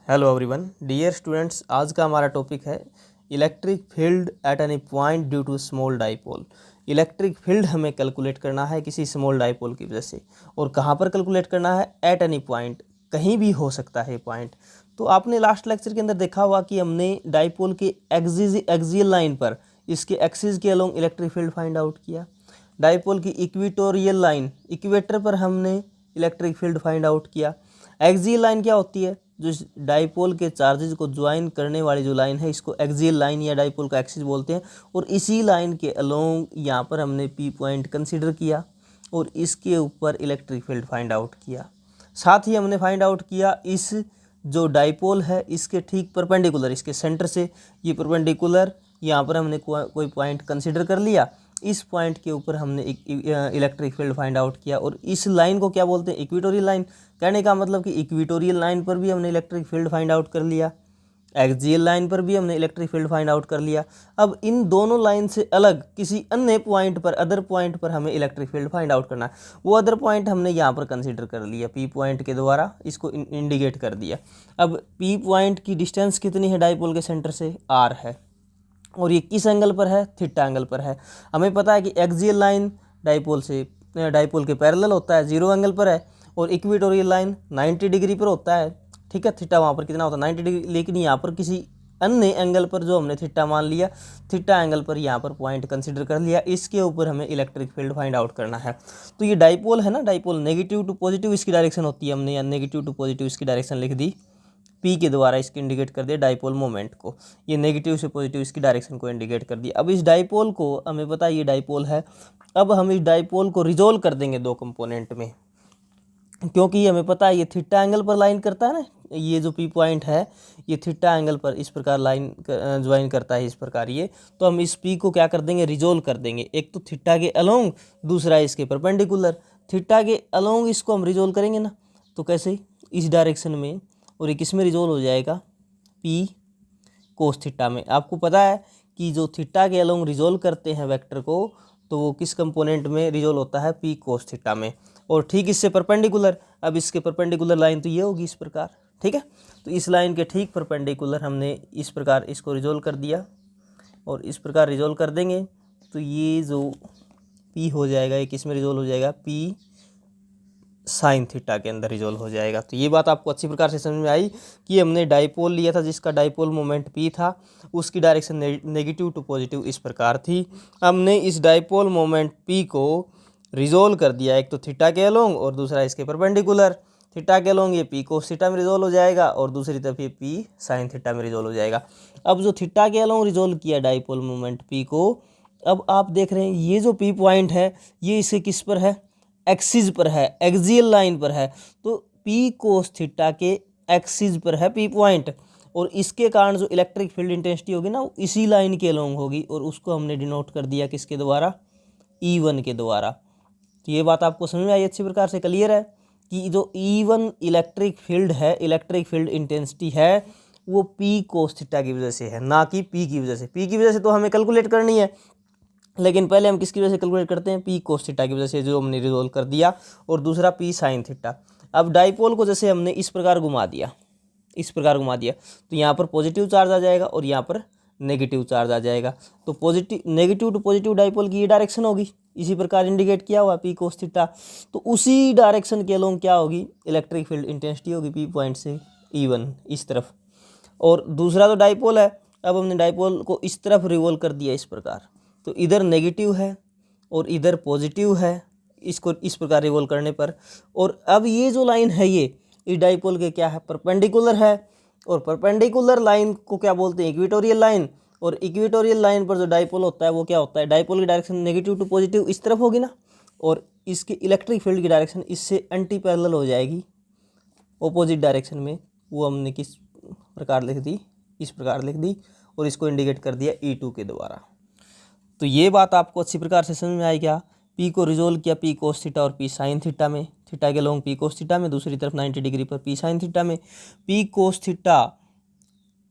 Hello everyone, dear students. आज का हमारा टॉपिक है electric field at any point due to small dipole. Electric field हमें calculate करना है किसी स्मॉल डाइपोल की वजह से। और कहाँ पर कैलकुलेट करना है? एट एनी पॉइंट, कहीं भी हो सकता है पॉइंट। तो आपने लास्ट लेक्चर के अंदर देखा हुआ कि हमने डाइपोल के एक्सियल लाइन पर इसके एक्सिस के along electric field find out किया। डाइपोल की इक्वेटोरियल लाइन, इक्वेटर पर हमने इलेक्ट्रिक फील्ड फाइंड आउट किया। एक्सियल लाइन क्या होती है? जो इस डाइपोल के चार्जेस को ज्वाइन करने वाली जो लाइन है, इसको एक्सियल लाइन या डाइपोल का एक्सिस बोलते हैं। और इसी लाइन के अलोंग यहाँ पर हमने पी पॉइंट कंसीडर किया और इसके ऊपर इलेक्ट्रिक फील्ड फाइंड आउट किया। साथ ही हमने फाइंड आउट किया इस जो डाइपोल है इसके ठीक परपेंडिकुलर, इसके सेंटर से ये परपेंडिकुलर यहाँ पर हमने कोई पॉइंट कंसीडर कर लिया। इस पॉइंट के ऊपर हमने इलेक्ट्रिक फील्ड फाइंड आउट किया और इस लाइन को क्या बोलते हैं? Equatorial line. कहने का मतलब कि इक्वेटोरियल लाइन पर भी हमने इलेक्ट्रिक फील्ड फाइंड आउट कर लिया, एक्सियल लाइन पर भी हमने इलेक्ट्रिक फील्ड फाइंड आउट कर लिया। अब इन दोनों लाइन से अलग किसी अन्य पॉइंट पर, अदर पॉइंट पर हमें इलेक्ट्रिक फील्ड फाइंड आउट करना है। वो अदर पॉइंट हमने यहाँ पर कंसीडर कर लिया, पी पॉइंट के द्वारा इसको इंडिकेट कर दिया। अब पी पॉइंट की डिस्टेंस कितनी है डाइपोल के सेंटर से? आर है। और ये किस एंगल पर है? थीटा एंगल पर है। हमें पता है कि एक्सियल लाइन डाइपोल के पैरेलल होता है, 0 एंगल पर है। और इक्वेटोरियल लाइन 90 डिग्री पर होता है, ठीक है। थीटा वहाँ पर कितना होता है? 90 डिग्री। लेकिन यहाँ पर किसी अन्य एंगल पर जो हमने थीटा मान लिया, थीटा एंगल पर यहाँ पर पॉइंट कंसीडर कर लिया, इसके ऊपर हमें इलेक्ट्रिक फील्ड फाइंड आउट करना है। तो ये डाइपोल है ना, डाइपोल नेगेटिव टू पॉजिटिव इसकी डायरेक्शन होती है, हमने यहाँ नेगेटिव टू पॉजिटिव इसकी डायरेक्शन लिख दी। पी के द्वारा इसको इंडिकेट कर दिया डाइपोल मोमेंट को, ये नेगेटिव से पॉजिटिव इसकी डायरेक्शन को इंडिकेट कर दिया। अब इस डाइपोल को हमें पता है ये डाइपोल है। अब हम इस डाइपोल को रिजोल्व कर देंगे दो कंपोनेंट में, क्योंकि हमें पता है ये थीटा एंगल पर लाइन करता है ना, ये जो पी पॉइंट है ये थीटा एंगल पर इस प्रकार लाइन ज्वाइन करता है, इस प्रकार ये। तो हम इस पी को क्या कर देंगे? रिजोल्व कर देंगे। एक तो थीटा के अलोंग, दूसरा इसके परपेंडिकुलर। थीटा के अलोंग इसको हम रिजोल्व करेंगे ना, तो कैसे? इस डायरेक्शन में, और ये किस में रिजोल्व हो जाएगा? पी कोस थीटा में। आपको पता है कि जो थीटा के अलोंग रिजोल्व करते हैं वेक्टर को, तो वो किस कंपोनेंट में रिजोल्व होता है? पी कोस थीटा में। और ठीक इससे परपेंडिकुलर, अब इसके परपेंडिकुलर लाइन तो ये होगी इस प्रकार, ठीक है। तो इस लाइन के ठीक परपेंडिकुलर हमने इस प्रकार इसको रिजोल्व कर दिया और इस प्रकार रिजोल्व कर देंगे तो ये जो पी हो जाएगा ये किस में रिजोल्व हो जाएगा? पी साइन थीटा के अंदर रिजोल्व हो जाएगा। तो ये बात आपको अच्छी प्रकार से समझ में आई कि हमने डाइपोल लिया था जिसका डाइपोल मोमेंट पी था, उसकी डायरेक्शन नेगेटिव टू पॉजिटिव इस प्रकार थी। हमने इस डाइपोल मोमेंट पी को रिजोल्व कर दिया, एक तो थीटा के अलोंग और दूसरा इसके परपेंडिकुलर। थीटा के अलोंग ये पी कोस थीटा में रिजोल्व हो जाएगा और दूसरी तरफ ये पी साइन थीटा में रिजोल्व हो जाएगा। अब जो थीटा के अलोंग रिजोल्व किया डाइपोल मोमेंट पी को, अब आप देख रहे हैं ये जो पी पॉइंट है ये इसके किस पर है? एक्सिस पर है, एक्सियल लाइन पर है। तो पी कोस थीटा के एक्सिस पर है पी पॉइंट, और इसके कारण जो इलेक्ट्रिक फील्ड इंटेंसिटी होगी ना इसी लाइन के अलोंग होगी, और उसको हमने डिनोट कर दिया किसके द्वारा? E1 के द्वारा। तो ये बात आपको समझ में आई अच्छी प्रकार से? क्लियर है कि जो E1 इलेक्ट्रिक फील्ड है, इलेक्ट्रिक फील्ड इंटेंसिटी है, वो पी कोस थीटा की वजह से है, ना कि पी की वजह से। पी की वजह से तो हमें कैलकुलेट करनी है, लेकिन पहले हम किसकी वजह से कैलकुलेट करते हैं? पी कोस थीटा की वजह से, जो हमने रिजोल्व कर दिया। और दूसरा पी साइन थीटा। अब डाइपोल को जैसे हमने इस प्रकार घुमा दिया, इस प्रकार घुमा दिया, तो यहाँ पर पॉजिटिव चार्ज आ जाएगा और यहाँ पर नेगेटिव चार्ज आ जाएगा। तो positive, negative to positive dipole की ये डायरेक्शन होगी, इसी प्रकार इंडिकेट किया हुआ पी कोस थीटा। तो उसी डायरेक्शन के अलोंग क्या होगी? इलेक्ट्रिक फील्ड इंटेंसिटी होगी पी पॉइंट से E1 इस तरफ। और दूसरा तो डाइपोल है, अब हमने डाइपोल को इस तरफ रिवॉल्व कर दिया इस प्रकार, तो इधर नेगेटिव है और इधर पॉजिटिव है, इसको इस प्रकार रिवॉल्व करने पर। और अब ये जो लाइन है ये इस डाइपोल के क्या है? परपेंडिकुलर है। और परपेंडिकुलर लाइन को क्या बोलते हैं? Equatorial line. और इक्वेटोरियल लाइन पर जो डाइपोल होता है वो क्या होता है? डाइपोल की डायरेक्शन नेगेटिव टू पॉजिटिव इस तरफ होगी ना, और इसके इलेक्ट्रिक फील्ड की डायरेक्शन इससे एंटी पैरेलल हो जाएगी, ऑपोजिट डायरेक्शन में। वो हमने किस प्रकार लिख दी? इस प्रकार लिख दी, और इसको इंडिकेट कर दिया E2 के द्वारा। तो ये बात आपको अच्छी प्रकार से समझ में आई क्या? पी को रिजोल्व किया पी कोस थीटा और पी साइन थीटा में, थीटा के लॉन्ग पी कोस थीटा में, दूसरी तरफ 90 डिग्री पर पी साइन थीटा में। पी कोस थीटा,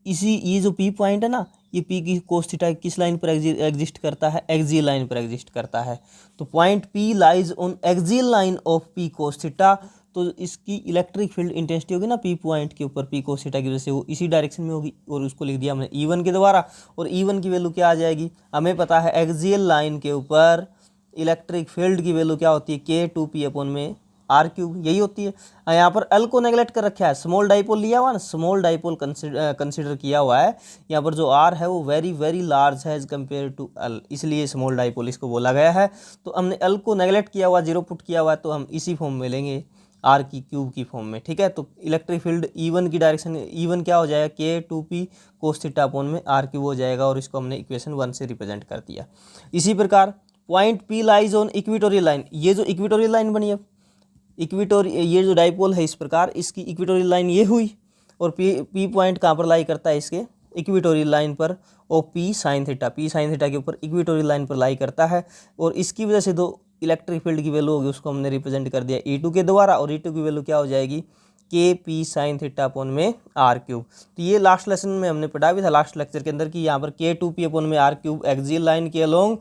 इसी ये जो पी पॉइंट है ना, ये पी की कोस थीटा किस लाइन पर एग्जिस्ट करता है? एक्सियल लाइन पर एग्जिस्ट करता है। तो point P lies on axial line of P cos theta. तो इसकी इलेक्ट्रिक फील्ड इंटेंसिटी होगी ना पी पॉइंट के ऊपर पी कोस थीटा की वजह से, वो इसी डायरेक्शन में होगी, और उसको लिख दिया हमने E1 के द्वारा। और E1 की वैल्यू क्या आ जाएगी, हमें पता है एक्सियल लाइन के ऊपर इलेक्ट्रिक फील्ड की वैल्यू क्या होती है, K2P अपॉन में आर क्यूब, यही होती है। यहाँ पर एल को नेगलेक्ट कर रखा है, स्मॉल डाइपोल लिया हुआ ना, स्मॉल डाइपोल कंसिडर किया हुआ है। यहाँ पर जो आर है वो वेरी वेरी लार्ज है एज कम्पेयर टू एल, इसलिए स्मॉल डाइपोल इसको बोला गया है। तो हमने एल को नेगलेक्ट किया हुआ, जीरो पुट किया हुआ है, तो हम इसी फॉर्म में लेंगे आर की क्यूब की फॉर्म में, ठीक है। तो इलेक्ट्रिक फील्ड E1 की डायरेक्शन, E1 क्या हो जाएगा, K2P कोस थीटा अपॉन में आर क्यूब हो जाएगा, और इसको हमने इक्वेशन 1 से रिप्रेजेंट कर दिया। इसी प्रकार point P lies on equatorial line, ये जो इक्वेटोरियल लाइन बनी है, ये जो डाइपोल है इस प्रकार, इसकी इक्वेटोरियल लाइन ये हुई, और पी पॉइंट कहाँ पर लाई करता है, इसके इक्वेटोरियल लाइन पर, और पी साइन थीटा के ऊपर इक्वेटोरियल लाइन पर लाई करता है। और इसकी वजह से दो इलेक्ट्रिक फील्ड की वैल्यू होगी, उसको हमने रिप्रेजेंट कर दिया E2 के द्वारा, और E2 की वैल्यू क्या हो जाएगी, KP साइन थीटा अपॉन में आर क्यूब। तो ये लास्ट लेसन में हमने पढ़ा भी था, लास्ट लेक्चर के अंदर, कि यहाँ पर K2P अपॉन में आर क्यूब एक्सियल लाइन के अलोंग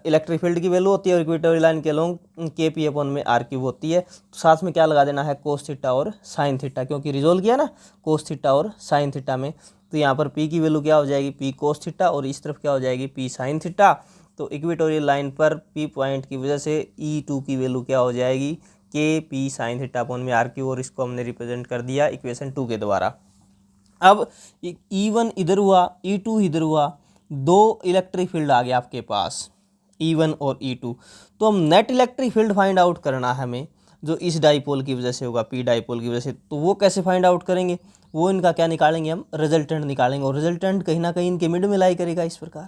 इलेक्ट्रिक फील्ड की वैल्यू होती है, और इक्वेटोरियल लाइन के अलोंग KP अपॉन में आर क्यूब होती है। तो साथ में क्या लगा देना है, कोस थीटा और साइन थीटा, क्योंकि रिजोल्व किया ना कोस थीटा और साइन थीटा में। तो यहाँ पर P की वैल्यू क्या हो जाएगी, P कोस थीटा, और इस तरफ क्या हो जाएगी, P साइन थीटा। तो इक्वेटोरियल लाइन पर P पॉइंट की वजह से E2 की वैल्यू क्या हो जाएगी, KP साइन थीटा अपॉन में आर क्यूब, और इसको हमने रिप्रेजेंट कर दिया इक्वेशन 2 के द्वारा। अब E1 इधर हुआ, E2 इधर हुआ, दो इलेक्ट्रिक फील्ड आ गया आपके पास, E1 और E2। तो हम net electric field find out करना है हमें, जो इस डाइपोल की वजह से होगा, P डाइपोल की वजह से। तो वो कैसे फाइंड आउट करेंगे, वो इनका क्या निकालेंगे, हम रिजल्टेंट निकालेंगे, और रिजल्टेंट कहीं ना कहीं इनके मिड में लाई करेगा इस प्रकार,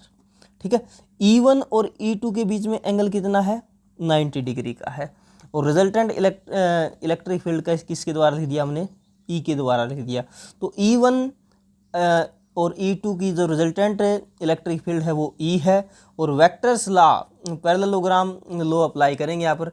ठीक है। E1 और E2 के बीच में एंगल कितना है, 90 डिग्री का है, और रिजल्टेंट इलेक्ट्रिक फील्ड का किसके द्वारा लिख दिया हमने, E के द्वारा लिख दिया। तो E1 और E2 की जो रिजल्टेंट इलेक्ट्रिक फील्ड है वो E है, और vectors law, parallelogram law apply करेंगे यहाँ पर।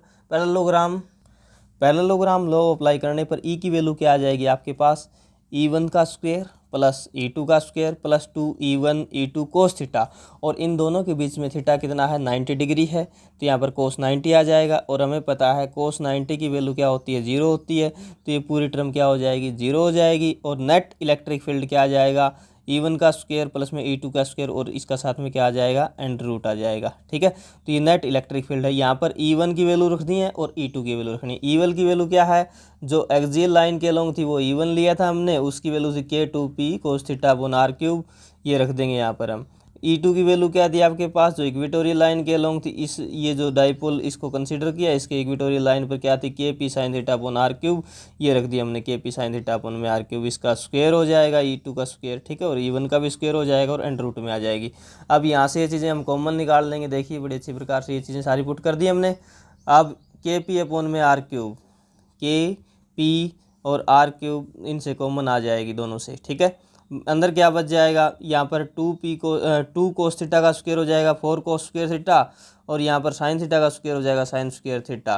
पैरेललोग्राम लॉ अप्लाई करने पर E की वैल्यू क्या आ जाएगी आपके पास, E1 का स्क्वायर प्लस E2 का square plus 2E1 E2 cos theta, और इन दोनों के बीच में थीटा कितना है, 90 डिग्री है, तो यहाँ पर कोस 90 आ जाएगा। और हमें पता है कोस 90 की वैल्यू क्या होती है, 0 होती है, तो ये पूरी टर्म क्या हो जाएगी, 0 हो जाएगी। और नेट इलेक्ट्रिक फील्ड क्या आ जाएगा, E1 का स्क्वायर प्लस में E2 का स्क्वायर, और इसका साथ में क्या आ जाएगा, अंडर रूट आ जाएगा, ठीक है। तो ये नेट इलेक्ट्रिक फील्ड है। यहाँ पर E1 की वैल्यू रखनी है और E2 की वैल्यू रखनी है। E1 की वैल्यू क्या है, जो एक्सियल लाइन के अलोंग थी वो E1 लिया था हमने, उसकी वैल्यू थी K2P cos theta upon r cube, ये रख देंगे यहाँ पर हम। E2 की वैल्यू क्या थी आपके पास, जो इक्वेटोरियल लाइन के अलोंग थी, इस ये जो डाइपोल इसको कंसीडर किया, इसके इक्वेटोरियल लाइन पर क्या थी, KP sine theta upon r cube, ये रख दिया हमने KP साइन थीटा अपॉन में आर क्यूब। इसका स्क्वायर हो जाएगा E2 का स्क्वायर, ठीक है, और E1 का भी स्क्वायर हो जाएगा, और अंडर रूट में आ जाएगी। अब यहाँ से ये चीज़ें हम कॉमन निकाल लेंगे, देखिए बड़ी अच्छी प्रकार से ये चीज़ें सारी पुट कर दी हमने। अब KP अपॉन में आर क्यूब, KP और आर क्यूब इनसे कॉमन आ जाएगी दोनों से, ठीक है। अंदर क्या बच जाएगा, यहाँ पर 2 कोस थीटा का स्क्वायर हो जाएगा, 4 कोस स्क्वायर थीटा, और यहाँ पर साइन थीटा का स्क्वायर हो जाएगा, साइन स्क्वायर थीटा।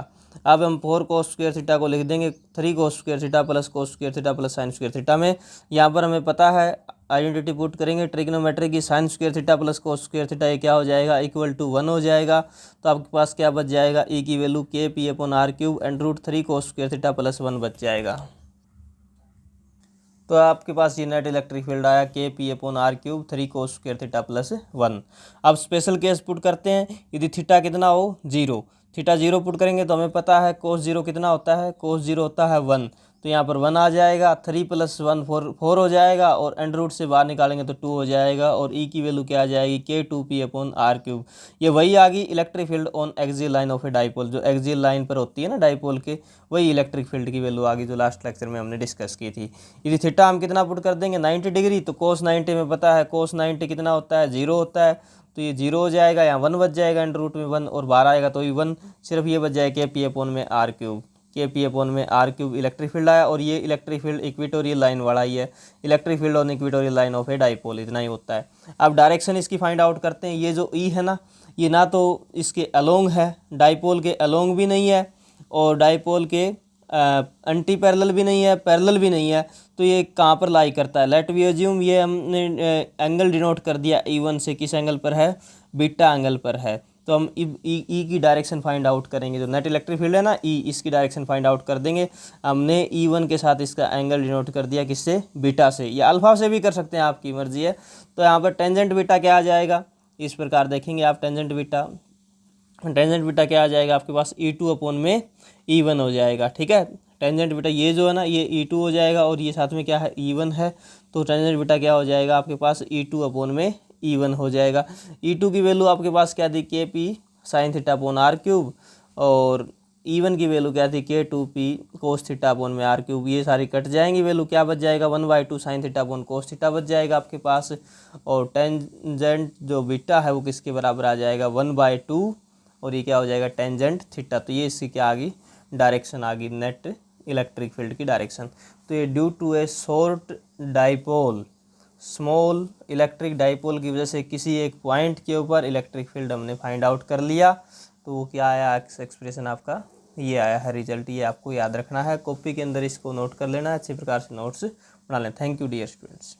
अब हम 4 कोस स्क्वायर थीटा को लिख देंगे 3 cos square theta plus cos square theta plus sine square theta में। यहाँ पर हमें पता है, आइडेंटिटी पुट करेंगे ट्रिग्नोमेट्री की, sine square theta plus cos square theta, ये क्या हो जाएगा, इक्वल टू 1 हो जाएगा। तो आपके पास क्या बच जाएगा, E की value KP upon r cube under root 3 cos square theta plus 1 बच जाएगा। तो आपके पास ये नेट इलेक्ट्रिक फील्ड आया KP upon r cube 3 cos square theta plus 1। अब स्पेशल केस पुट करते हैं, यदि थीटा कितना हो, 0, थीटा 0 पुट करेंगे तो हमें पता है कोस 0 कितना होता है, कोस 0 होता है 1, तो यहाँ पर 1 आ जाएगा, 3 + 1 4 हो जाएगा, और अंडर रूट से बाहर निकालेंगे तो 2 हो जाएगा, और E की वैल्यू क्या आ जाएगी, K2P अपॉन आर क्यूब। ये वही आ गई electric field on axial line of a dipole, जो एक्सियल लाइन पर होती है ना डाइपोल के, वही इलेक्ट्रिक फील्ड की वैल्यू आ गई जो लास्ट लेक्चर में हमने डिस्कस की थी। यदि थीटा हम कितना पुट कर देंगे, 90 डिग्री, तो कोस 90 में पता है कोस 90 कितना होता है, 0 होता है, तो ये 0 हो जाएगा, यहाँ 1 बच जाएगा, अंडर रूट में 1 और बाहर आएगा तो ये 1, सिर्फ ये बच जाएगा KP अपॉन में आर क्यूब, KP अपॉन में आर क्यूब इलेक्ट्रिक फील्ड आया। और ये इलेक्ट्रिक फील्ड इक्वेटोरियल लाइन वाला ही है, electric field on equatorial line of a dipole, इतना ही होता है। अब डायरेक्शन इसकी फाइंड आउट करते हैं। ये जो E है ना, ये ना तो इसके अलोंग है, डाइपोल के अलोंग भी नहीं है, और डाइपोल के एंटी पैरेलल भी नहीं है, पैरेलल भी नहीं है, तो ये कहाँ पर लाई करता है, लेट वी अज्यूम, ये हमने एंगल डिनोट कर दिया E1 से, किस एंगल पर है, बीटा एंगल पर है। तो हम ई की डायरेक्शन फाइंड आउट करेंगे। जो नेट इलेक्ट्रिक फील्ड है ना ई, इसकी डायरेक्शन फाइंड आउट कर देंगे। हमने E1 के साथ इसका एंगल डिनोट कर दिया किससे, बीटा से, या अल्फा से भी कर सकते हैं, आपकी मर्जी है। तो यहाँ पर टेंजेंट बीटा क्या आ जाएगा, इस प्रकार देखेंगे आप। टेंजेंट बीटा क्या आ जाएगा आपके पास, E2 अपॉन में E1 हो जाएगा। ठीक है, टेंजेंट बीटा ये जो है ना ये E2 हो जाएगा, और ये साथ में क्या है E1 है, तो टेंजेंट बीटा क्या हो जाएगा आपके पास, E2 अपॉन में E1 हो जाएगा। E2 की वैल्यू आपके पास क्या थी, KP sine theta upon r cube, और E1 की वैल्यू क्या थी, K2P कोस थीटा अपॉन में आर क्यूब। ये सारी कट जाएंगी, वैल्यू क्या बच जाएगा, 1/2 sine theta upon cos theta बच जाएगा आपके पास। और टेंजेंट जो बीटा है वो किसके बराबर आ जाएगा, 1/2, और ये क्या हो जाएगा, टेंजेंट थीटा। तो ये इसकी क्या आ गई, डायरेक्शन आ गई, नेट इलेक्ट्रिक फील्ड की डायरेक्शन। तो ये due to a short dipole, small electric dipole की वजह से किसी एक पॉइंट के ऊपर इलेक्ट्रिक फील्ड हमने फाइंड आउट कर लिया। तो वो क्या आया, एक्सप्रेशन आपका ये आया है रिजल्ट। ये आपको याद रखना है, कॉपी के अंदर इसको नोट कर लेना है, अच्छी प्रकार से नोट्स बना लें। Thank you dear students.